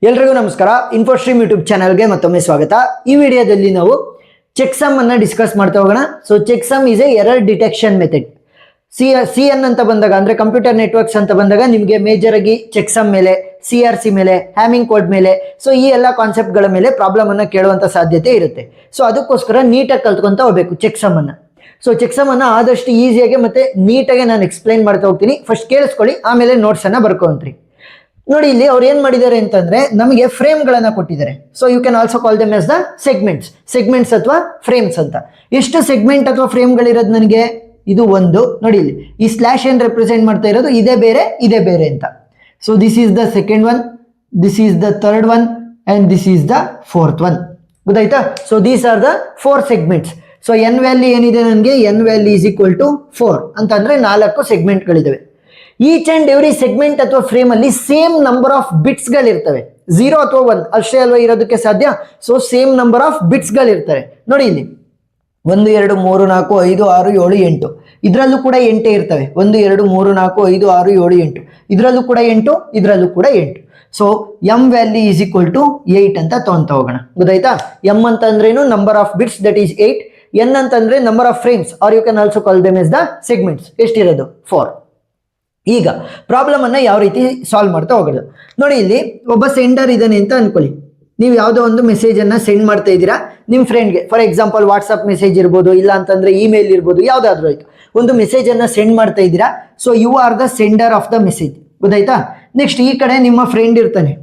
ಎಲ್ರಿಗೂ ನಮಸ್ಕಾರ. ಇನ್ಫೋಸ್ಟ್ರೀಮ್ ಯೂಟ್ಯೂಬ್ ಚಾನಲ್ಗೆ ಮತ್ತೊಮ್ಮೆ ಸ್ವಾಗತ. ಈ ವಿಡಿಯೋದಲ್ಲಿ ನಾವು ಚೆಕ್ಸಮ್ ಅನ್ನ ಡಿಸ್ಕಸ್ ಮಾಡ್ತಾ ಹೋಗೋಣ. So checksum is A error detection method. CN ಅಂತ ಬಂದಾಗ ಅಂದ್ರೆ ಕಂಪ್ಯೂಟರ್ ನೆಟ್ವರ್ಕ್ಸ್ ಅಂತ ಬಂದಾಗ ನಿಮಗೆ ಮೇಜರ್ ಆಗಿ ಚೆಕ್ಸಮ್ ಮೇಲೆ, CRC ಮೇಲೆ, ಹ್ಯಾಮಿಂಗ್ ಕೋಡ್ ಮೇಲೆ, ಸೊ ಈ ಎಲ್ಲ ಕಾನ್ಸೆಪ್ಟ್ ಗಳ ಮೇಲೆ ಪ್ರಾಬ್ಲಮ್ ಅನ್ನ ಕೇಳುವಂತ ಸಾಧ್ಯತೆ ಇರುತ್ತೆ. ಸೊ ಅದಕ್ಕೋಸ್ಕರ ನೀಟಾಗಿ ಕಲ್ತ್ಕೊಂತ ಹೋಗ್ಬೇಕು ಚೆಕ್ಸಮ್ ಅನ್ನ. ಸೊ ಚೆಕ್ಸಮ್ ಅನ್ನ ಆದಷ್ಟು ಈಸಿಯಾಗಿ ಮತ್ತೆ ನೀಟಾಗಿ ನಾನು ಎಕ್ಸ್ಪ್ಲೈನ್ ಮಾಡ್ತಾ ಹೋಗ್ತೀನಿ. ಫಸ್ಟ್ ಕೇಳಿಸ್ಕೊಳ್ಳಿ, ಆಮೇಲೆ ನೋಟ್ಸ್ ಅನ್ನ ಬರ್ಕೊಂತ್ರಿ. ನೋಡಿ, ಇಲ್ಲಿ ಅವ್ರು ಏನ್ ಮಾಡಿದ್ದಾರೆ ಅಂತಂದ್ರೆ ನಮಗೆ ಫ್ರೇಮ್ ಗಳನ್ನ ಕೊಟ್ಟಿದ್ದಾರೆ. So you can also call them as the segments ಅಥವಾ ಫ್ರೇಮ್ಸ್ ಅಂತ. ಎಷ್ಟು ಸೆಗ್ಮೆಂಟ್ ಅಥವಾ ಫ್ರೇಮ್ ಗಳಿರೋದು ನನಗೆ? ಇದು ಒಂದು. ನೋಡಿ ಇಲ್ಲಿ ಈ ಸ್ಲಾಶ್ ಏನ್ ರೆಪ್ರೆಸೆಂಟ್ ಮಾಡ್ತಾ ಇರೋದು ಇದೇ ಬೇರೆ ಅಂತ. So this is the second one, this is the third one and this is the fourth one. ಗೊತ್ತಾಯ್ತಾ? So these are the 4 segments. So N value ಏನಿದೆ ನನಗೆ, N value is equal to 4 ಅಂತಂದ್ರೆ 4 ಸೆಗ್ಮೆಂಟ್ಗಳಿದಾವೆ. ಈಚ್ ಅಂಡ್ ಎವ್ರಿ ಸೆಗ್ಮೆಂಟ್ ಅಥವಾ frame ಅಲ್ಲಿ same number of bits ಗಳಿರ್ತವೆ. 0 ಅಥವಾ 1 ಅಷ್ಟೇ ಅಲ್ವಾ ಇರೋದಕ್ಕೆ ಸಾಧ್ಯ. So same number of bits ಗಳಿರ್ತವೆ. ನೋಡಿ ಇಲ್ಲಿ 1 2 3 4 5 6 7 8 ಇದರಲ್ಲೂ ಕೂಡ 8 ಇರ್ತವೆ. 1 2 3 4 5 6 7 8 ಇದರಲ್ಲೂ ಕೂಡ 8, ಇದರಲ್ಲೂ ಕೂಡ 8. So M value is equal to 8 ಅಂತ ತಗೊಂತ ಹೋಗೋಣ. ಗೊತ್ತಾಯ್ತಾ? ಎಂ ಅಂತ ಅಂದ್ರೇನು? Number of bits, that is 8. N ಅಂತಂದ್ರೆ number of frames, or you can also call them as the segments. ಎಷ್ಟಿರೋದು? 4. ಈಗ ಪ್ರಾಬ್ಲಮ್ ಅನ್ನ ಯಾವ ರೀತಿ ಸಾಲ್ವ್ ಮಾಡ್ತಾ ಹೋಗೋದು ನೋಡಿ. ಇಲ್ಲಿ ಒಬ್ಬ ಸೆಂಡರ್ ಇದ್ದಾನೆ ಅಂತ ಅನ್ಕೊಳ್ಳಿ. ನೀವು ಯಾವುದೋ ಒಂದು ಮೆಸೇಜ್ ಅನ್ನ ಸೆಂಡ್ ಮಾಡ್ತಾ ಇದ್ದೀರಾ ನಿಮ್ಮ ಫ್ರೆಂಡ್ಗೆ. ಫಾರ್ ಎಕ್ಸಾಂಪಲ್ ವಾಟ್ಸ್ಆಪ್ ಮೆಸೇಜ್ ಇರ್ಬೋದು, ಇಲ್ಲ ಅಂತಂದ್ರೆ ಇಮೇಲ್ ಇರ್ಬೋದು, ಯಾವ್ದಾದ್ರು ಆಯ್ತು. ಒಂದು ಮೆಸೇಜ್ ಅನ್ನ ಸೆಂಡ್ ಮಾಡ್ತಾ ಇದ್ದೀರಾ. So you are the sender of the message. ಗೊತ್ತಾಯ್ತಾ? ನೆಕ್ಸ್ಟ್ ಈ ಕಡೆ ನಿಮ್ಮ ಫ್ರೆಂಡ್ ಇರ್ತಾನೆ.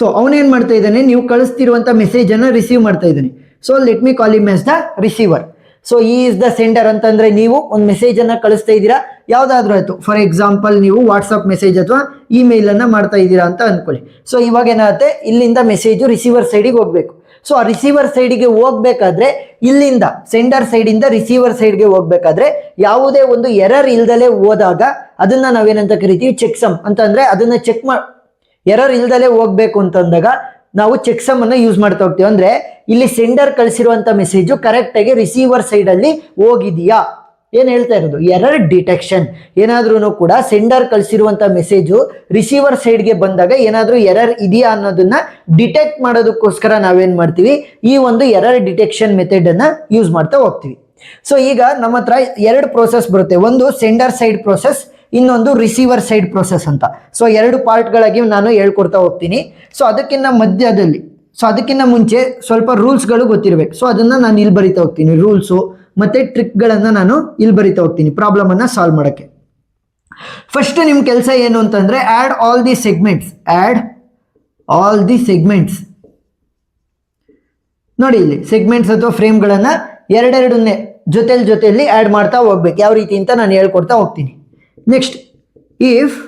ಸೊ ಅವನೇನ್ ಮಾಡ್ತಾ ಇದ್ದಾನೆ, ನೀವು ಕಳಿಸ್ತಿರುವಂತ ಮೆಸೇಜ್ ಅನ್ನ ರಿಸೀವ್ ಮಾಡ್ತಾ ಇದ್ದಾನೆ. So let me call him as the receiver. So ಈ ಇಸ್ ದ ಸೆಂಡರ್ ಅಂತಂದ್ರೆ ನೀವು ಒಂದು ಮೆಸೇಜ್ ಅನ್ನ ಕಳಿಸ್ತಾ ಇದ್ದೀರಾ, ಯಾವ್ದಾದ್ರು ಆಯ್ತು. ಫಾರ್ ಎಕ್ಸಾಂಪಲ್ ನೀವು ವಾಟ್ಸ್ಆಪ್ ಮೆಸೇಜ್ ಅಥವಾ ಇಮೇಲ್ ಅನ್ನ ಮಾಡ್ತಾ ಇದ್ದೀರಾ ಅಂತ ಅನ್ಕೊಳ್ಳಿ. ಸೊ ಇವಾಗ ಏನಾಗುತ್ತೆ, ಇಲ್ಲಿಂದ ಮೆಸೇಜ್ ರಿಸೀವರ್ ಸೈಡಿಗೆ ಹೋಗ್ಬೇಕು. ಸೊ ಆ ರಿಸೀವರ್ ಸೈಡಿಗೆ ಹೋಗ್ಬೇಕಾದ್ರೆ ಇಲ್ಲಿಂದ ಸೆಂಡರ್ ಸೈಡ್ ಇಂದ ರಿಸೀವರ್ ಸೈಡ್ಗೆ ಹೋಗ್ಬೇಕಾದ್ರೆ ಯಾವುದೇ ಒಂದು ಎರರ್ ಇಲ್ದಲೆ ಹೋದಾಗ ಅದನ್ನ ನಾವೇನಂತ ಕರಿತೀವಿ? ಚೆಕ್ಸಮ್ ಅಂತ. ಅಂದ್ರೆ ಅದನ್ನ ಚೆಕ್ ಎರರ್ ಇಲ್ದಲೆ ಹೋಗ್ಬೇಕು ಅಂತಂದಾಗ ನಾವು ಚೆಕ್ಸಮ್ ಅನ್ನ ಯೂಸ್ ಮಾಡ್ತಾ ಹೋಗ್ತೀವಿ. ಅಂದ್ರೆ ಇಲ್ಲಿ ಸೆಂಡರ್ ಕಳಿಸಿರುವಂತ ಮೆಸೇಜ್ ಕರೆಕ್ಟ್ ಆಗಿ ರಿಸೀವರ್ ಸೈಡ್ ಅಲ್ಲಿ ಹೋಗಿದೆಯಾ, ಏನ್ ಹೇಳ್ತಾ ಇರೋದು? Error detection. ಏನಾದ್ರೂ ಕೂಡ ಸೆಂಡರ್ ಕಳಿಸಿರುವಂತ ಮೆಸೇಜು ರಿಸೀವರ್ ಸೈಡ್ಗೆ ಬಂದಾಗ ಏನಾದ್ರೂ ಎರರ್ ಇದೆಯಾ ಅನ್ನೋದನ್ನ ಡಿಟೆಕ್ಟ್ ಮಾಡೋದಕ್ಕೋಸ್ಕರ ನಾವೇನ್ ಮಾಡ್ತೀವಿ? ಈ ಒಂದು ಎರರ್ ಡಿಟೆಕ್ಷನ್ ಮೆಥಡ್ ಅನ್ನ ಯೂಸ್ ಮಾಡ್ತಾ ಹೋಗ್ತೀವಿ. ಸೊ ಈಗ ನಮ್ಮ ಹತ್ರ 2 ಪ್ರೋಸೆಸ್ ಬರುತ್ತೆ. ಒಂದು ಸೆಂಡರ್ ಸೈಡ್ ಪ್ರೋಸೆಸ್, ಇನ್ನೊಂದು ರಿಸೀವರ್ ಸೈಡ್ ಪ್ರೋಸೆಸ್ ಅಂತ. ಸೊ 2 ಪಾರ್ಟ್ಗಳಾಗಿ ನಾನು ಹೇಳ್ಕೊಡ್ತಾ ಹೋಗ್ತೀನಿ. ಸೊ ಅದಕ್ಕಿಂತ ಮುಂಚೆ ಸ್ವಲ್ಪ ರೂಲ್ಸ್ಗಳು ಗೊತ್ತಿರಬೇಕು. ಸೊ ಅದನ್ನ ನಾನು ಇಲ್ಲಿ ಬರಿತಾ ಹೋಗ್ತೀನಿ. ರೂಲ್ಸು ಮತ್ತೆ ಟ್ರಿಕ್ಗಳನ್ನ ನಾನು ಇಲ್ಲಿ ಬರಿತಾ ಹೋಗ್ತೀನಿ ಪ್ರಾಬ್ಲಮ್ ಅನ್ನ ಸಾಲ್ವ್ ಮಾಡಕ್ಕೆ. ಫಸ್ಟ್ ನಿಮ್ ಕೆಲಸ ಏನು ಅಂತಂದ್ರೆ ಆಡ್ ಆಲ್ ದಿ ಸೆಗ್ಮೆಂಟ್ಸ್. ನೋಡಿ ಇಲ್ಲಿ ಸೆಗ್ಮೆಂಟ್ಸ್ ಅಥವಾ ಫ್ರೇಮ್ಗಳನ್ನ ಎರಡೆರಡನ್ನೇ ಜೊತೆಯಲ್ಲಿ ಆಡ್ ಮಾಡ್ತಾ ಹೋಗ್ಬೇಕು. ಯಾವ ರೀತಿ ಅಂತ ನಾನು ಹೇಳ್ಕೊಡ್ತಾ ಹೋಗ್ತೀನಿ. Next, if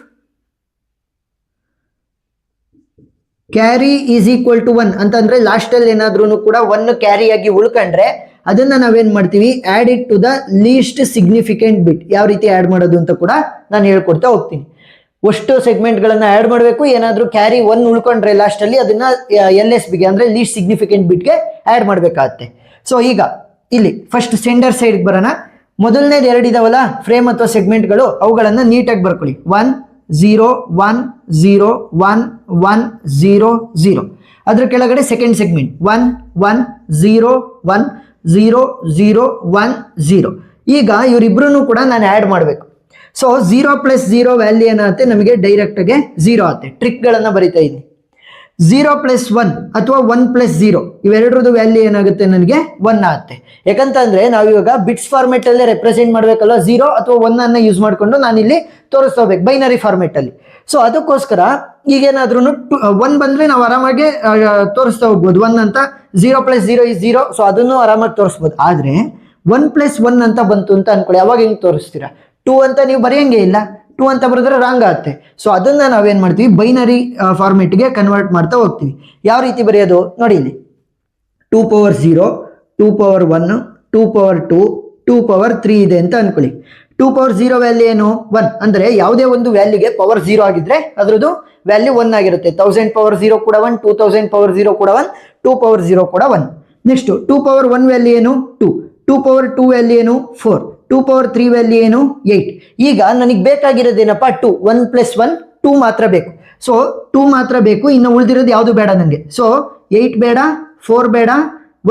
carry is equal to 1 ಅಂತಂದ್ರೆ ಲಾಸ್ಟ್ ಅಲ್ಲಿ ಏನಾದ್ರೂ ಕೂಡ 1 ಕ್ಯಾರಿ ಆಗಿ ಉಳ್ಕೊಂಡ್ರೆ ಅದನ್ನ ನಾವೇನ್ ಮಾಡ್ತೀವಿ? Add it to the least significant bit. ಯಾವ ರೀತಿ ಆಡ್ ಮಾಡೋದು ಅಂತ ಕೂಡ ನಾನು ಹೇಳ್ಕೊಡ್ತಾ ಹೋಗ್ತೀನಿ. ಅಷ್ಟು ಸೆಗ್ಮೆಂಟ್ ಗಳನ್ನ ಆಡ್ ಮಾಡಬೇಕು. ಏನಾದ್ರೂ ಕ್ಯಾರಿ 1 ಉಳ್ಕೊಂಡ್ರೆ ಲಾಸ್ಟ್ ಅಲ್ಲಿ ಅದನ್ನ LSB ಗೆ ಅಂದ್ರೆ ಲೀಸ್ಟ್ ಸಿಗ್ನಿಫಿಕೆಂಟ್ ಬಿಟ್ಗೆ ಆಡ್ ಮಾಡ್ಬೇಕಾಗತ್ತೆ. ಸೊ ಈಗ ಇಲ್ಲಿ ಫಸ್ಟ್ ಸೆಂಡರ್ ಸೈಡ್ ಬರೋಣ. ಮೊದಲನೇದು 2 ಇದಾವಲ್ಲ ಫ್ರೇಮ್ ಅಥವಾ ಸೆಗ್ಮೆಂಟ್ಗಳು, ಅವುಗಳನ್ನ ನೀಟಾಗಿ ಬರ್ಕೊಳ್ಳಿ. 1 0 1 0 1 1 0 0. ಅದ್ರ ಕೆಳಗಡೆ ಸೆಕೆಂಡ್ ಸೆಗ್ಮೆಂಟ್ 1 1 0 1 0 0 1 0. ಈಗ ಇವರಿಬ್ರು ಕೂಡ ನಾನು ಆಡ್ ಮಾಡಬೇಕು. ಸೊ 0 + 0 ವ್ಯಾಲ್ಯೂ ಏನಾಗುತ್ತೆ ನಮಗೆ? ಡೈರೆಕ್ಟ್ ಆಗಿ 0 ಆಗುತ್ತೆ. ಟ್ರಿಕ್ ಗಳನ್ನ ಬರಿತಾ ಇದ್ದೀನಿ. 0 + 1 ಅಥವಾ 1 + 0 ಇವೆರಡರದ್ದು ವ್ಯಾಲ್ಯೂ ಏನಾಗುತ್ತೆ? ನನಗೆ 1 ಆಗುತ್ತೆ. ಯಾಕಂತಂದ್ರೆ ನಾವು ಇವಾಗ ಬಿಟ್ಸ್ ಫಾರ್ಮೆಟ್ ಅಲ್ಲೇ ರೆಪ್ರೆಸೆಂಟ್ ಮಾಡ್ಬೇಕಲ್ಲ. 0 ಅಥವಾ 1 ಅನ್ನ ಯೂಸ್ ಮಾಡ್ಕೊಂಡು ನಾನು ಇಲ್ಲಿ ತೋರಿಸ್ಕೋಬೇಕು ಬೈನರಿ ಫಾರ್ಮೆಟ್ ಅಲ್ಲಿ. ಸೊ ಅದಕ್ಕೋಸ್ಕರ ಈಗೇನಾದ್ರೂ 1 ಬಂದ್ರೆ ನಾವು ಆರಾಮಾಗಿ ತೋರಿಸ್ತಾ ಹೋಗ್ಬೋದು 1 ಅಂತ. 0 + 0 = 0. ಸೊ ಅದನ್ನು ಆರಾಮಾಗಿ ತೋರಿಸ್ಬೋದು. ಆದ್ರೆ 1 + 1 ಅಂತ ಬಂತು ಅಂತ ಅನ್ಕೊಳ್ಳಿ, ಅವಾಗ ಹೆಂಗ್ ತೋರಿಸ್ತೀರಾ? 2 ಅಂತ ನೀವು ಬರೆಯಂಗೆ ಇಲ್ಲ. 2 ಅಂತ ಬರೆದ್ರೆ ರಾಂಗ್ ಆಗುತ್ತೆ. ಸೊ ಅದನ್ನ ನಾವೇನ್ ಮಾಡ್ತೀವಿ? ಬೈನರಿ ಫಾರ್ಮೆಟ್ಗೆ ಕನ್ವರ್ಟ್ ಮಾಡ್ತಾ ಹೋಗ್ತೀವಿ. ಯಾವ ರೀತಿ ಬರೆಯೋದು ನೋಡಿ ಇಲ್ಲಿ 2 ಪವರ್ 0 2 ಪವರ್ 1 2 ಪವರ್ 2 2 ಪವರ್ 3 ಇದೆ ಅಂತ ಅನ್ಕೊಳ್ಳಿ. 2 ಪವರ್ 0 ವ್ಯಾಲ್ಯೂ ಏನು? 1. ಅಂದ್ರೆ ಯಾವುದೇ ಒಂದು ವ್ಯಾಲ್ಯೂಗೆ ಪವರ್ 0 ಆಗಿದ್ರೆ ಅದ್ರದ್ದು ವ್ಯಾಲ್ಯೂ 1 ಆಗಿರುತ್ತೆ. 1000 ಪವರ್ 0 ಕೂಡ 1, 2000 ಪವರ್ 0 ಕೂಡ 1, 2 ಪವರ್ 0 ಕೂಡ 1. ನೆಕ್ಸ್ಟ್ 2 ಪವರ್ 1 ವ್ಯಾಲ್ಯೂ ಏನು? 2. 2 ಪವರ್ 2 ವ್ಯಾಲ್ಯೂ ಏನು? 4. 2 ಪವರ್ 3 ವ್ಯಾಲ್ಯೂ ಏನು? 8. ಈಗ ನನಗೆ ಬೇಕಾಗಿರೋದೇನಪ್ಪ? 2. 1 + 1 2 ಮಾತ್ರ ಬೇಕು. ಸೊ 2 ಮಾತ್ರ ಬೇಕು, ಇನ್ನು ಉಳಿದಿರೋದು ಯಾವುದು ಬೇಡ ನನಗೆ. ಸೊ 8 ಬೇಡ, 4 ಬೇಡ,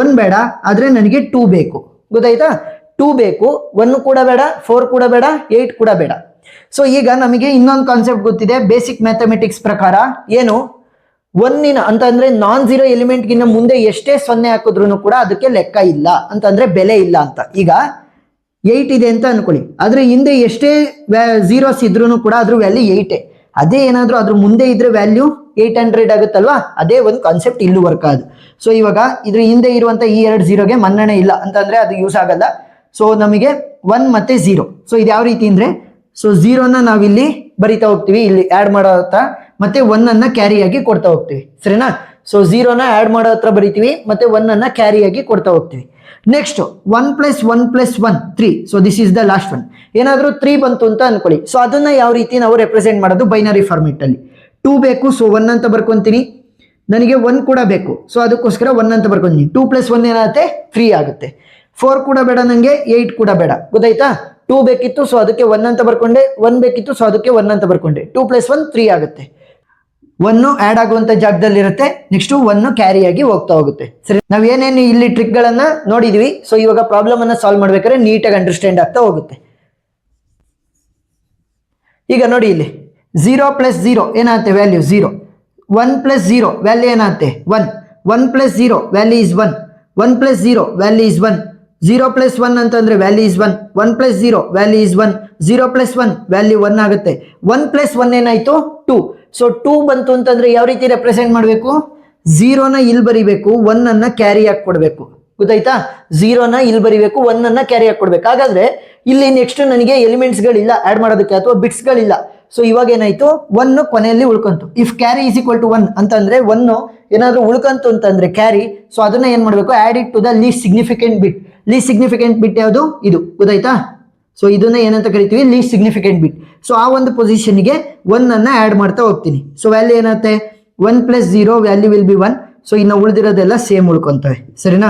1 ಬೇಡ, ಆದರೆ ನನಗೆ 2 ಬೇಕು. ಗೊತ್ತಾಯ್ತಾ? 2 ಬೇಕು, 1 ಕೂಡ ಬೇಡ, 4 ಕೂಡ ಬೇಡ, 8 ಕೂಡ ಬೇಡ. ಸೊ ಈಗ ನಮಗೆ ಇನ್ನೊಂದು ಕಾನ್ಸೆಪ್ಟ್ ಗೊತ್ತಿದೆ ಬೇಸಿಕ್ ಮ್ಯಾಥಮೆಟಿಕ್ಸ್ ಪ್ರಕಾರ. ಏನು? 1 ಅಂತಂದ್ರೆ ನಾನ್ ಝೀರೋ ಎಲಿಮೆಂಟ್ಗಿನ್ನ ಮುಂದೆ ಎಷ್ಟೇ 0 ಹಾಕಿದ್ರು ಕೂಡ ಅದಕ್ಕೆ ಲೆಕ್ಕ ಇಲ್ಲ, ಅಂತಂದ್ರೆ ಬೆಲೆ ಇಲ್ಲ ಅಂತ. ಈಗ 8 ಇದೆ ಅಂತ ಅನ್ಕೊಳ್ಳಿ, ಅದ್ರ ಹಿಂದೆ ಎಷ್ಟೇ ಝೀರೋಸ್ ಇದ್ರೂ ಕೂಡ ಅದ್ರ ವ್ಯಾಲ್ಯೂ 8. ಅದೇ ಏನಾದರೂ ಅದ್ರ ಮುಂದೆ ಇದ್ರೆ ವ್ಯಾಲ್ಯೂ 800 ಆಗುತ್ತಲ್ವಾ? ಅದೇ ಒಂದು ಕಾನ್ಸೆಪ್ಟ್ ಇಲ್ಲೂ ವರ್ಕ್ ಆಗೋದು. ಸೊ ಇವಾಗ ಇದ್ರ ಹಿಂದೆ ಇರುವಂತ ಈ 2 ಝೀರೋಗೆ ಮನ್ನಣೆ ಇಲ್ಲ ಅಂತಂದ್ರೆ ಅದು ಯೂಸ್ ಆಗಲ್ಲ. ಸೊ ನಮಗೆ 1 ಮತ್ತೆ 0. ಸೊ ಇದು ಯಾವ ರೀತಿ ಅಂದ್ರೆ, ಸೊ 0ನ ನಾವಿಲ್ಲಿ ಬರಿತಾ ಹೋಗ್ತೀವಿ, ಇಲ್ಲಿ ಆಡ್ ಮಾಡೋ ಹತ್ರ, ಮತ್ತೆ 1 ಕ್ಯಾರಿ ಆಗಿ ಕೊಡ್ತಾ ಹೋಗ್ತೀವಿ. ಸರಿನಾ? ಸೊ 0ನ ಆಡ್ ಮಾಡೋ ಹತ್ರ ಬರಿತೀವಿ, ಮತ್ತೆ 1 ಕ್ಯಾರಿ ಆಗಿ ಕೊಡ್ತಾ ಹೋಗ್ತೀವಿ. Next 1 + 1 + 1 3. So this is the last one. ಏನಾದರೂ 3 ಬಂತು ಅಂತ ಅನ್ಕೊಳ್ಳಿ. ಸೊ ಅದನ್ನ ಯಾವ ರೀತಿ ನಾವು ರೆಪ್ರೆಸೆಂಟ್ ಮಾಡೋದು? ಬೈನರಿ ಫಾರ್ಮೆಟ್ ಅಲ್ಲಿ. 2 ಬೇಕು, ಸೊ 1 ಅಂತ ಬರ್ಕೊಂತೀನಿ. ನನಗೆ 1 ಕೂಡ ಬೇಕು, ಸೊ ಅದಕ್ಕೋಸ್ಕರ 1 ಅಂತ ಬರ್ಕೊಂತೀನಿ. 2 + 1 ಏನಾಗುತ್ತೆ? 3 ಆಗುತ್ತೆ. 4 ಕೂಡ ಬೇಡ ನನಗೆ, 8 ಕೂಡ ಬೇಡ. ಗೊತ್ತಾಯ್ತಾ? 2 ಬೇಕಿತ್ತು, ಸೊ ಅದಕ್ಕೆ 1 ಅಂತ ಬರ್ಕೊಂಡೆ. 1 ಬೇಕಿತ್ತು, ಸೊ ಅದಕ್ಕೆ 1 ಅಂತ ಬರ್ಕೊಂಡೆ. 2 + 1 3 ಆಗುತ್ತೆ. 1 ಆಡ್ ಆಗುವಂತ ಜಾಗದಲ್ಲಿ ಇರುತ್ತೆ, ನೆಕ್ಸ್ಟ್ 1 ಕ್ಯಾರಿ ಆಗಿ ಹೋಗ್ತಾ ಹೋಗುತ್ತೆ. ಸರಿ, ನಾವ್ ಏನೇನು ಇಲ್ಲಿ ಟ್ರಿಕ್ ಗಳನ್ನ ನೋಡಿದ್ವಿ. ಸೊ ಇವಾಗ ಪ್ರಾಬ್ಲಮ್ ಅನ್ನ ಸಾಲ್ವ್ ಮಾಡ್ಬೇಕಾದ್ರೆ ನೀಟಾಗಿ ಅಂಡರ್ಸ್ಟ್ಯಾಂಡ್ ಆಗ್ತಾ ಹೋಗುತ್ತೆ. ಈಗ ನೋಡಿ ಇಲ್ಲಿ 0 + 0 ಏನಾಗುತ್ತೆ? ವ್ಯಾಲ್ಯೂ 0. 1 + 0 ವ್ಯಾಲ್ಯೂ ಏನಾಗುತ್ತೆ? 1. 1 + 0 ವ್ಯಾಲ್ಯೂ ಇಸ್ 1. 1 + 0 value is 1. 0 + 1 ಅಂತಂದ್ರೆ value is 1. 1 + 0 value is 1. 0 + 1 value 1 ಆಗುತ್ತೆ. 1 + 1 ಏನಾಯ್ತು? 2. ಸೊ 2 ಬಂತು ಅಂತಂದ್ರೆ ಯಾವ ರೀತಿ ರೆಪ್ರೆಸೆಂಟ್ ಮಾಡಬೇಕು? 0ನ ಇಲ್ಲಿ ಬರಿಬೇಕು, 1 ಕ್ಯಾರಿ ಆಗಿ ಕೊಡಬೇಕು. ಗೊತ್ತಾಯ್ತಾ? 0ನ ಇಲ್ಲಿ ಬರಿಬೇಕು, 1 ಕ್ಯಾರಿ ಆಗಿ ಕೊಡ್ಬೇಕು. ಹಾಗಾದ್ರೆ ಇಲ್ಲಿ ನೆಕ್ಸ್ಟ್ ನನಗೆ ಎಲಿಮೆಂಟ್ಸ್ ಗಳಿಲ್ಲ ಆಡ್ ಮಾಡೋದಕ್ಕೆ, ಅಥವಾ ಬಿಟ್ಸ್ ಗಳಿಲ್ಲ. ಸೊ ಇವಾಗ ಏನಾಯ್ತು? 1 ಕೊನೆಯಲ್ಲಿ ಉಳ್ಕೊಂತು. If carry is equal to 1 ಅಂತಂದ್ರೆ 1 ಏನಾದ್ರೂ ಉಳ್ಕಂತು ಅಂತಂದ್ರೆ ಕ್ಯಾರಿ, ಸೊ ಅದನ್ನ ಏನ್ ಮಾಡ್ಬೇಕು? Add it to the least significant bit. Least significant bit ಯಾವುದು? ಇದು. ಗೊತ್ತಾಯ್ತಾ? ಸೊ ಇದನ್ನ ಏನಂತ ಕರಿತೀವಿ? List significant bit. ಸೊ ಆ ಒಂದು ಪೊಸಿಷನ್ಗೆ 1 ಆಡ್ ಮಾಡ್ತಾ ಹೋಗ್ತೀನಿ. ಸೊ ವ್ಯಾಲ್ಯೂ ಏನಾಗುತ್ತೆ? 1 + 0 ವ್ಯಾಲ್ಯೂ ವಿಲ್ ಬಿ 1. ಸೊ ಇನ್ನು ಉಳಿದಿರೋದೆಲ್ಲ ಸೇಮ್ ಉಳ್ಕೊಂತವೆ. ಸರಿನಾ?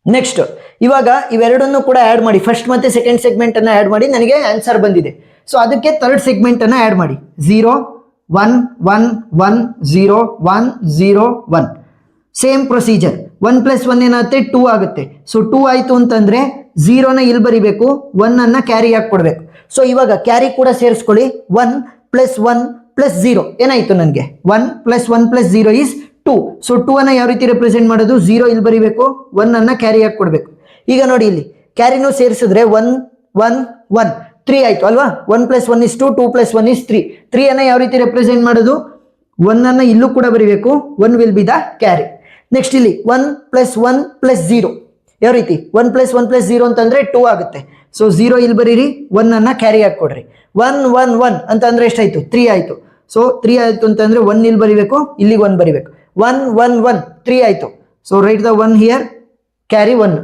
ನೆಕ್ಸ್ಟ್ ಇವಾಗ ಇವೆರಡನ್ನು ಕೂಡ ಆಡ್ ಮಾಡಿ, ಫಸ್ಟ್ ಮತ್ತೆ ಸೆಕೆಂಡ್ ಸೆಗ್ಮೆಂಟ್ ಅನ್ನ ಆಡ್ ಮಾಡಿ ನನಗೆ ಆನ್ಸರ್ ಬಂದಿದೆ. ಸೊ ಅದಕ್ಕೆ ಥರ್ಡ್ ಸೆಗ್ಮೆಂಟ್ ಅನ್ನ ಆಡ್ ಮಾಡಿ. 0 1 1 1 0 1 0 1. Same procedure. 1 + 1 ಏನಾಗುತ್ತೆ? 2 ಆಗುತ್ತೆ. ಸೊ 2 ಆಯ್ತು ಅಂತಂದ್ರೆ 0ನ ಇಲ್ಲಿ ಬರಿಬೇಕು, 1 ಕ್ಯಾರಿ ಆಗಿ ಕೊಡ್ಬೇಕು. ಸೊ ಇವಾಗ ಕ್ಯಾರಿ ಕೂಡ ಸೇರಿಸ್ಕೊಳ್ಳಿ. 1 + 1 + 0 ಏನಾಯ್ತು ನನಗೆ? 1 + 1 + 0 ಇಸ್ 2. ಸೊ 2 ಯಾವ ರೀತಿ ರೆಪ್ರೆಸೆಂಟ್ ಮಾಡೋದು? 0 ಇಲ್ಲಿ ಬರಿಬೇಕು, 1 ಕ್ಯಾರಿ ಆಗಿ ಕೊಡ್ಬೇಕು. ಈಗ ನೋಡಿ ಇಲ್ಲಿ ಕ್ಯಾರಿನೂ ಸೇರಿಸಿದ್ರೆ 1 1 1 3 ಆಯ್ತು ಅಲ್ವಾ? 1 + 1 is 2, 2 + 1 is 3. 3 ಯಾವ ರೀತಿ ರೆಪ್ರೆಸೆಂಟ್ ಮಾಡೋದು? 1 ಇಲ್ಲೂ ಕೂಡ ಬರಿಬೇಕು, 1 will be the carry. Next ಇಲ್ಲಿ 1 + 1 + 0 ಯಾವ ರೀತಿ? 1 + 1 + 0 ಅಂತಂದ್ರೆ 2 ಆಗುತ್ತೆ. ಸೊ 0 ಇಲ್ಲಿ ಬರೀರಿ, 1 ಕ್ಯಾರಿ ಆಗಿ ಕೊಡ್ರಿ. 1 1 1 ಅಂತಂದ್ರೆ ಎಷ್ಟಾಯ್ತು? 3 ಆಯ್ತು. ಸೊ 3 ಆಯ್ತು ಅಂತಂದ್ರೆ 1 ಇಲ್ಲಿ ಬರಿಬೇಕು, ಇಲ್ಲಿಗೆ 1 ಬರಿಬೇಕು. 1 1 1 3 ಆಯ್ತು. So right the 1 here, carry 1.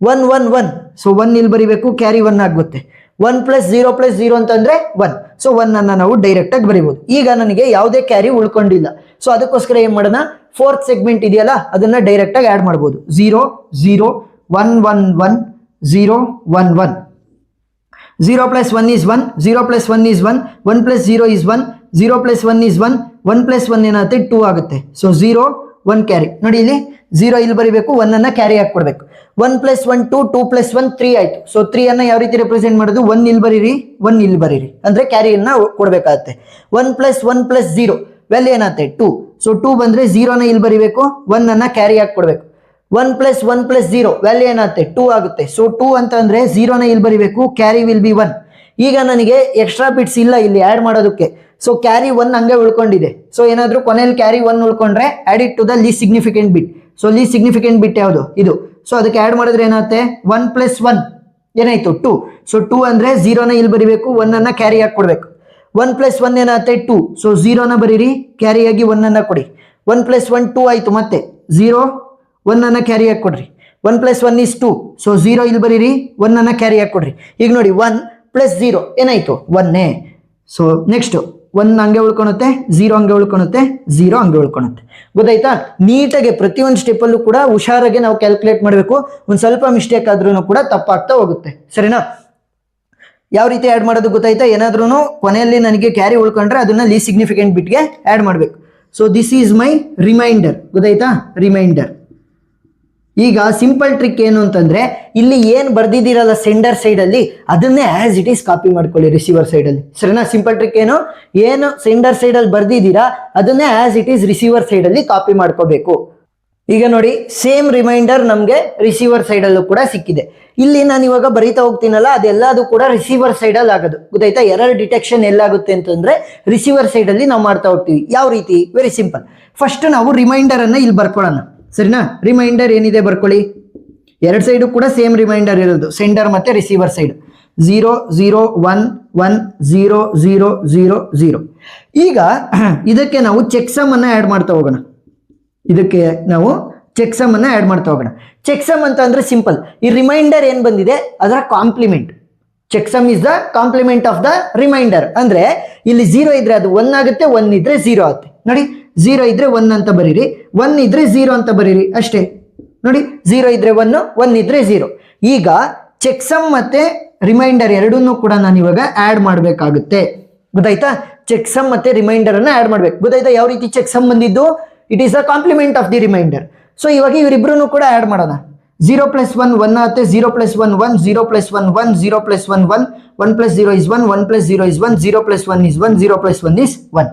1 1 1 so 1 ಇಲ್ಲಿ ಬರಿಬೇಕು, ಕ್ಯಾರಿ 1 ಆಗುತ್ತೆ. 1 + 0 + 0 ಅಂತಂದ್ರೆ 1. ಸೊ 1 ನಾವು ಡೈರೆಕ್ಟ್ ಆಗಿ ಬರಿಬಹುದು. ಈಗ ನನಗೆ ಯಾವುದೇ ಕ್ಯಾರಿ ಉಳ್ಕೊಂಡಿಲ್ಲ. ಸೊ ಅದಕ್ಕೋಸ್ಕರ ಏನ್ ಮಾಡೋಣ? ಫೋರ್ತ್ ಸೆಗ್ಮೆಂಟ್ ಇದೆಯಲ್ಲ ಅದನ್ನ ಡೈರೆಕ್ಟ್ ಆಗಿ ಆಡ್ ಮಾಡಬಹುದು. 0 0 1 1 1 0 1 1. 0 + 1 is 1, 0 + 1 is 1, 1 + 0 is 1, 0 + 1 is 1, 1 + 1 ಏನಾಗುತ್ತೆ? 2 ಆಗುತ್ತೆ. So 0 1 carry. ನೋಡಿ ಇಲ್ಲಿ 0 ಇಲ್ಲಿ ಬರಿಬೇಕು, 1 ಕ್ಯಾರಿ ಆಗಿ ಕೊಡ್ಬೇಕು. 1 + 1 2, 2 + 1 3 ಆಯ್ತು. ಸೊ 3 ಯಾವ ರೀತಿ ರೆಪ್ರೆಸೆಂಟ್ ಮಾಡೋದು? 1 ಇಲ್ಲಿ ಬರೀರಿ, 1 ಇಲ್ಲಿ ಬರೀರಿ, ಅಂದ್ರೆ ಕ್ಯಾರಿಯನ್ನ ಕೊಡ್ಬೇಕಾಗತ್ತೆ. 1 + 1 + 0 ವ್ಯಾಲ್ಯೂ ಏನಾಗುತ್ತೆ? 2. ಸೊ 2 ಬಂದ್ರೆ 0 ಇಲ್ಲಿ ಬರಿಬೇಕು, 1 ಕ್ಯಾರಿ ಆಗಿ ಕೊಡ್ಬೇಕು. 1 + 1 + 0 ವ್ಯಾಲ್ಯೂ ಏನಾಗುತ್ತೆ? 2 ಆಗುತ್ತೆ. ಸೊ 2 ಅಂತ ಅಂದ್ರೆ 0 ಇಲ್ಲಿ ಬರಿಬೇಕು, ಕ್ಯಾರಿ ವಿಲ್ ಬಿ 1. ಈಗ ನನಗೆ ಎಕ್ಸ್ಟ್ರಾ ಬಿಟ್ಸ್ ಇಲ್ಲ ಇಲ್ಲಿ ಆಡ್ ಮಾಡೋದಕ್ಕೆ. ಸೊ ಕ್ಯಾರಿ 1 ಹಂಗೆ ಉಳ್ಕೊಂಡಿದೆ. ಸೊ ಏನಾದ್ರೂ ಕೊನೆಯಲ್ಲಿ ಕ್ಯಾರಿ 1 ಉಳ್ಕೊಂಡ್ರೆ add it to the least significant bit. So least significant bit ಯಾವುದು? ಇದು. ಸೊ ಅದಕ್ಕೆ ಆಡ್ ಮಾಡಿದ್ರೆ ಏನಾಗುತ್ತೆ? 1 + 1 ಏನಾಯ್ತು? 2. ಸೊ 2 ಅಂದ್ರೆ 0 ಇಲ್ಲಿ ಬರಿಬೇಕು, 1 ಕ್ಯಾರಿ ಆಗಿ ಕೊಡ್ಬೇಕು. 1 + 1 ಏನಾಗುತ್ತೆ? 2. ಸೊ 0 ಬರೀರಿ, ಕ್ಯಾರಿ ಆಗಿ 1 ಕೊಡಿ. 1 + 1 2 ಆಯ್ತು. ಮತ್ತೆ 0 1 ಕ್ಯಾರಿ ಆಗಿ ಕೊಡ್ರಿ. 1 + 1 is 2. ಸೊ 0 ಇಲ್ಲಿ ಬರೀರಿ, 1 ಕ್ಯಾರಿ ಆಗಿ ಕೊಡ್ರಿ. ಈಗ ನೋಡಿ 1 + 0 ಏನಾಯ್ತು? 1. ಸೊ ನೆಕ್ಸ್ಟ್ 1 ಹಂಗೆ ಉಳ್ಕೊಳುತ್ತೆ, 0 ಹಂಗೆ ಉಳ್ಕೊಳುತ್ತೆ, 0 ಹಂಗೆ ಉಳ್ಕೊಳುತ್ತೆ. ಗೊತ್ತಾಯ್ತಾ? ನೀಟಾಗಿ ಪ್ರತಿಯೊಂದು ಸ್ಟೆಪ್ಪಲ್ಲೂ ಕೂಡ ಹುಷಾರಾಗಿ ನಾವು ಕ್ಯಾಲ್ಕುಲೇಟ್ ಮಾಡಬೇಕು. ಒಂದು ಸ್ವಲ್ಪ ಮಿಸ್ಟೇಕ್ ಆದ್ರೂ ಕೂಡ ತಪ್ಪಾಗ್ತಾ ಹೋಗುತ್ತೆ. ಸರಿನಾ? ಯಾವ ರೀತಿ ಆ್ಯಡ್ ಮಾಡೋದು ಗೊತ್ತಾಯ್ತಾ? ಏನಾದ್ರೂ ಕೊನೆಯಲ್ಲಿ ನನಗೆ ಕ್ಯಾರಿ ಉಳ್ಕೊಂಡ್ರೆ ಅದನ್ನ ಲೀಸ್ಟ್ ಸಿಗ್ನಿಫಿಕೆಂಟ್ ಬಿಟ್ಗೆ ಆ್ಯಡ್ ಮಾಡಬೇಕು. So this is my reminder, ಗೊತ್ತಾಯ್ತಾ? ರಿಮೈಂಡರ್. ಈಗ ಸಿಂಪಲ್ ಟ್ರಿಕ್ ಏನು ಅಂತಂದ್ರೆ, ಇಲ್ಲಿ ಏನು ಬರ್ದಿದ್ದೀರಲ್ಲ ಸೆಂಡರ್ ಸೈಡಲ್ಲಿ ಅದನ್ನೇ ಆಸ್ ಇಟ್ ಈಸ್ ಕಾಪಿ ಮಾಡ್ಕೊಳ್ಳಿ ರಿಸೀವರ್ ಸೈಡಲ್ಲಿ. ಸರಿನಾ? ಸಿಂಪಲ್ ಟ್ರಿಕ್ ಏನು ಸೆಂಡರ್ ಸೈಡಲ್ಲಿ ಬರ್ದಿದ್ದೀರಾ ಅದನ್ನೇ ಆಸ್ ಇಟ್ ಈಸ್ ರಿಸೀವರ್ ಸೈಡಲ್ಲಿ ಕಾಪಿ ಮಾಡ್ಕೋಬೇಕು. ಈಗ ನೋಡಿ, ಸೇಮ್ ರಿಮೈಂಡರ್ ನಮಗೆ ರಿಸೀವರ್ ಸೈಡಲ್ಲೂ ಕೂಡ ಸಿಕ್ಕಿದೆ. ಇಲ್ಲಿ ನಾನು ಇವಾಗ ಬರೀತಾ ಹೋಗ್ತೀನಲ್ಲ ಅದೆಲ್ಲದು ಕೂಡ ರಿಸೀವರ್ ಸೈಡಲ್ಲಿ ಆಗೋದು, ಗೊತ್ತಾಯ್ತಾ? ಎರರ್ ಡಿಟೆಕ್ಷನ್ ಎಲ್ಲಾಗುತ್ತೆ ಅಂತಂದ್ರೆ ರಿಸೀವರ್ ಸೈಡಲ್ಲಿ ನಾವು ಮಾಡ್ತಾ ಹೋಗ್ತೀವಿ. ಯಾವ ರೀತಿ? Very simple. ಫಸ್ಟ್ ನಾವು ರಿಮೈಂಡರ್ ಅನ್ನ ಇಲ್ಲಿ ಬರ್ಕೊಳ್ಳೋಣ, ಸರಿನಾ? ರಿಮೈಂಡರ್ ಏನಿದೆ ಬರ್ಕೊಳ್ಳಿ. ಎರಡು ಸೈಡು ಕೂಡ ಸೇಮ್ ರಿಮೈಂಡರ್ ಇರೋದು, ಸೆಂಡರ್ ಮತ್ತೆ ರಿಸೀವರ್ ಸೈಡ್. 0 0 1 1 0 0 0 0. ಈಗ ಇದಕ್ಕೆ ನಾವು ಚೆಕ್ ಸಮ್ ಅನ್ನ ಆ್ಯಡ್ ಮಾಡ್ತಾ ಹೋಗೋಣ. ಇದಕ್ಕೆ ನಾವು ಚೆಕ್ ಸಮ್ ಅನ್ನ ಆ್ಯಡ್ ಮಾಡ್ತಾ ಹೋಗೋಣ. ಚೆಕ್ ಸಮ್ ಅಂತ ಅಂದ್ರೆ ಸಿಂಪಲ್, ಈ ರಿಮೈಂಡರ್ ಏನು ಬಂದಿದೆ ಅದರ complement. Checksum is the complement of the reminder. ಅಂದ್ರೆ ಇಲ್ಲಿ 0 ಇದ್ರೆ ಅದು 1 ಆಗುತ್ತೆ, 1 ಇದ್ರೆ 0 ಆಗುತ್ತೆ. ನೋಡಿ, 0 ಇದ್ರೆ 1 ಅಂತ ಬರೀರಿ, 1 ಇದ್ರೆ 0 ಅಂತ ಬರೀರಿ, ಅಷ್ಟೇ. ನೋಡಿ, 0 ಇದ್ರೆ 1, 1 ಇದ್ರೆ 0. ಈಗ ಚೆಕ್ ಸಮ್ ಮತ್ತೆ ರಿಮೈಂಡರ್ ಎರಡನ್ನೂ ಕೂಡ ನಾನು ಇವಾಗ ಆ್ಯಡ್ ಮಾಡಬೇಕಾಗುತ್ತೆ, ಗೊತ್ತಾಯ್ತಾ? ಚೆಕ್ ಸಮ್ ಮತ್ತೆ ರಿಮೈಂಡರ್ ಅನ್ನ ಆ್ಯಡ್ ಮಾಡ್ಬೇಕು. ಗೊತ್ತಾಯ್ತಾ ಯಾವ ರೀತಿ ಚೆಕ್ ಸಮ್ ಬಂದಿದ್ದು? It is a complement of the reminder. So ಇವಾಗ ಇವರಿಬ್ರು ಕೂಡ ಆ್ಯಡ್ ಮಾಡೋಣ. 0 + 1 1 ಆಗುತ್ತೆ, 0 + 1 1, 0 + 1 1, 0 + 1 1, 1 + 0 is 1, 1 + 0 is 1, 0 + 1 is 1, 0 + 1 is 1.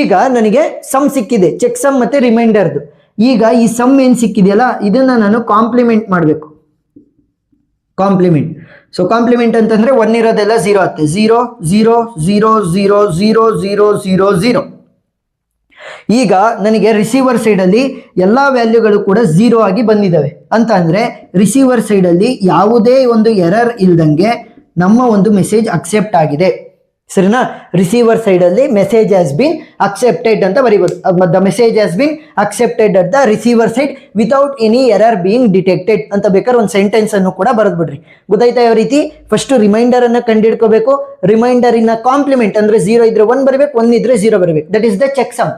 ಈಗ ನನಗೆ ಸಮ್ ಸಿಕ್ಕಿದೆ, ಚೆಕ್ ಸಮ್ ಮತ್ತೆ ರಿಮೈಂಡರ್ದು. ಈಗ ಈ ಸಮ್ ಏನು ಸಿಕ್ಕಿದೆಯಲ್ಲ ಇದನ್ನ ನಾನು ಕಾಂಪ್ಲಿಮೆಂಟ್ ಮಾಡಬೇಕು. ಕಾಂಪ್ಲಿಮೆಂಟ್. ಸೊ ಕಾಂಪ್ಲಿಮೆಂಟ್ ಅಂತಂದ್ರೆ 1 ಇರೋದೆಲ್ಲ 0 ಆಗುತ್ತೆ. 0 0 0 0 0 0 0 0. ಈಗ ನನಗೆ ರಿಸೀವರ್ ಸೈಡಲ್ಲಿ ಎಲ್ಲ ವ್ಯಾಲ್ಯೂಗಳು ಕೂಡ 0 ಆಗಿ ಬಂದಿದ್ದಾವೆ ಅಂತ ಅಂದ್ರೆ ರಿಸೀವರ್ ಸೈಡಲ್ಲಿ ಯಾವುದೇ ಒಂದು ಎರರ್ ಇಲ್ದಂಗೆ ನಮ್ಮ ಒಂದು ಮೆಸೇಜ್ ಅಕ್ಸೆಪ್ಟ್ ಆಗಿದೆ, ಸರಿನಾ? ರಿಸೀವರ್ ಸೈಡಲ್ಲಿ ಮೆಸೇಜ್ ಹ್ಯಾಸ್ ಬಿನ್ ಅಕ್ಸೆಪ್ಟೆಡ್ ಅಂತ ಬರೀಬೋದು. The message has been accepted at the receiver side without any error being detected ಅಂತ ಬೇಕಾದ್ರೆ ಒಂದು ಸೆಂಟೆನ್ಸ್ ಅನ್ನು ಕೂಡ ಬರೆದ್ಬಿಡ್ರಿ. ಗೊತ್ತಾಯ್ತಾ ಯಾವ ರೀತಿ? ಫಸ್ಟ್ ರಿಮೈಂಡರ್ ಅನ್ನ ಕಂಡುಹಿಡ್ಕೋಬೇಕು. ರಿಮೈಂಡರ್ ಇನ್ನ ಕಾಂಪ್ಲಿಮೆಂಟ್ ಅಂದ್ರೆ 0 ಇದ್ರೆ 1 ಬರಬೇಕು, 1 ಇದ್ರೆ 0 ಬರಬೇಕು. That is the checksum.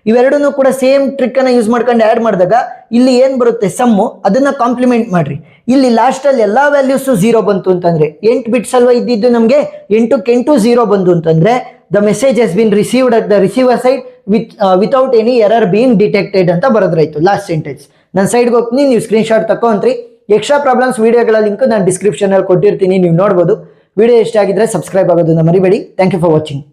ಇವೆರಡನ್ನು ಕೂಡ ಸೇಮ್ ಟ್ರಿಕ್ ಅನ್ನ ಯೂಸ್ ಮಾಡ್ಕೊಂಡು ಆ್ಯಡ್ ಮಾಡಿದಾಗ ಇಲ್ಲಿ ಏನ್ ಬರುತ್ತೆ ಸಮ್ಮು, ಅದನ್ನ ಕಾಂಪ್ಲಿಮೆಂಟ್ ಮಾಡ್ರಿ. ಇಲ್ಲಿ ಲಾಸ್ಟ್ ಅಲ್ಲಿ ಎಲ್ಲಾ ವ್ಯಾಲ್ಯೂಸ್ 0 ಬಂತು ಅಂತಂದ್ರೆ 8 ಬಿಟ್ಸ್ ಅಲ್ವಾ ಇದ್ದಿದ್ದು ನಮಗೆ, 8ಕ್ಕೆ 8 0 ಬಂತು ಅಂತಂದ್ರೆ the message has been received at the receiver side without any error being detected ಅಂತ ಬರೋದ್ರಾಯ್ತು ಲಾಸ್ಟ್ ಸೆಂಟೆನ್ಸ್. ನನ್ನ ಸೈಡ್ಗೆ ಹೋಗ್ತೀನಿ, ನೀವು ಸ್ಕ್ರೀನ್ ಶಾಟ್ ತಕೊಂತ್ರಿ. ಎಕ್ಸ್ಟ್ರಾ ಪ್ರಾಬ್ಲಮ್ಸ್ ವಿಡಿಯೋಗಳ ಲಿಂಕ್ ನಾನು ಡಿಸ್ಕ್ರಿಪ್ಷನ್ ಅಲ್ಲಿ ಕೊಟ್ಟಿರ್ತೀನಿ, ನೀವು ನೋಡ್ಬೋದು. ವಿಡಿಯೋ ಇಷ್ಟ ಆಗಿದ್ರೆ ಸಬ್ಸ್ಕ್ರೈಬ್ ಆಗೋದನ್ನ ಮರಿಬೇಡಿ. Thank you for watching.